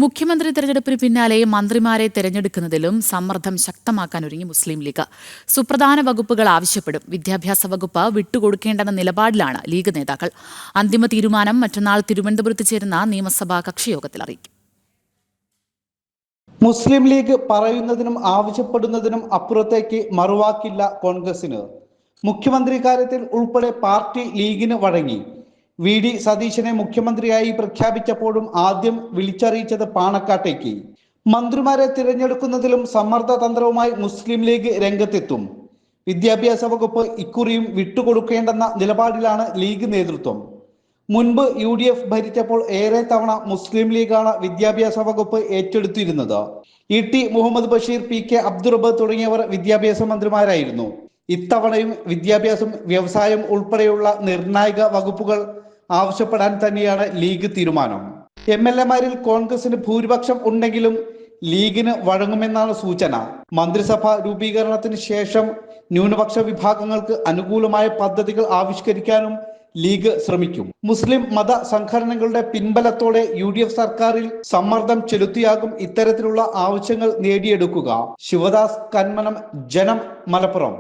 മുഖ്യമന്ത്രി തെരഞ്ഞെടുപ്പിന് പിന്നാലെ മന്ത്രിമാരെ തെരഞ്ഞെടുക്കുന്നതിലും സമ്മർദ്ദം ശക്തമാക്കാൻ ഒരുങ്ങി മുസ്ലിം ലീഗ്. സുപ്രധാന വകുപ്പുകൾ ആവശ്യപ്പെടും. വിദ്യാഭ്യാസ വകുപ്പ് വിട്ടുകൊടുക്കേണ്ടെന്ന നിലപാടിലാണ് ലീഗ് നേതാക്കൾ. അന്തിമ തീരുമാനം മറ്റന്നാൾ തിരുവനന്തപുരത്ത് ചേരുന്ന നിയമസഭാ കക്ഷിയോഗത്തിൽ അറിയിക്കും. മുസ്ലിം ലീഗ് പറയുന്നതിനും ആവശ്യപ്പെടുന്നതിനും അപ്പുറത്തേക്ക് മറുവാക്കില്ല കോൺഗ്രസിന്. മുഖ്യമന്ത്രി കാര്യത്തിൽ ഉൾപ്പെടെ പാർട്ടി ലീഗിന് വഴങ്ങി. വി.ഡി. സതീശനെ മുഖ്യമന്ത്രിയായി പ്രഖ്യാപിച്ചപ്പോഴും ആദ്യം വിളിച്ചറിയിച്ചത് പാണക്കാട്ടേക്ക്. മന്ത്രിമാരെ തിരഞ്ഞെടുക്കുന്നതിലും സമ്മർദ്ദ തന്ത്രവുമായി മുസ്ലിം ലീഗ് രംഗത്തെത്തും. വിദ്യാഭ്യാസ വകുപ്പ് ഇക്കുറിയും വിട്ടുകൊടുക്കേണ്ടെന്ന നിലപാടിലാണ് ലീഗ് നേതൃത്വം. മുൻപ് UDF ഭരിച്ചപ്പോൾ ഏറെ തവണ മുസ്ലിം ലീഗാണ് വിദ്യാഭ്യാസ വകുപ്പ് ഏറ്റെടുത്തിരുന്നത്. E.T. മുഹമ്മദ് ബഷീർ, P.K. അബ്ദുറബ്ബ് തുടങ്ങിയവർ വിദ്യാഭ്യാസ മന്ത്രിമാരായിരുന്നു. ഇത്തവണയും വിദ്യാഭ്യാസം, വ്യവസായം ഉൾപ്പെടെയുള്ള നിർണായക വകുപ്പുകൾ ആവശ്യപ്പെടാൻ തന്നെയാണ് ലീഗ് തീരുമാനം. MLA-മാരിൽ കോൺഗ്രസിന് ഭൂരിപക്ഷം ഉണ്ടെങ്കിലും ലീഗിന് വഴങ്ങുമെന്നാണ് സൂചന. മന്ത്രിസഭാ രൂപീകരണത്തിന് ശേഷം ന്യൂനപക്ഷ വിഭാഗങ്ങൾക്ക് അനുകൂലമായ പദ്ധതികൾ ആവിഷ്കരിക്കാനും ലീഗ് ശ്രമിക്കും. മുസ്ലിം മത സംഘടനകളുടെ പിൻബലത്തോടെ UDF സർക്കാരിൽ സമ്മർദ്ദം ചെലുത്തിയാകും ഇത്തരത്തിലുള്ള ആവശ്യങ്ങൾ നേടിയെടുക്കുക. ശിവദാസ് കന്മനം, ജനം, മലപ്പുറം.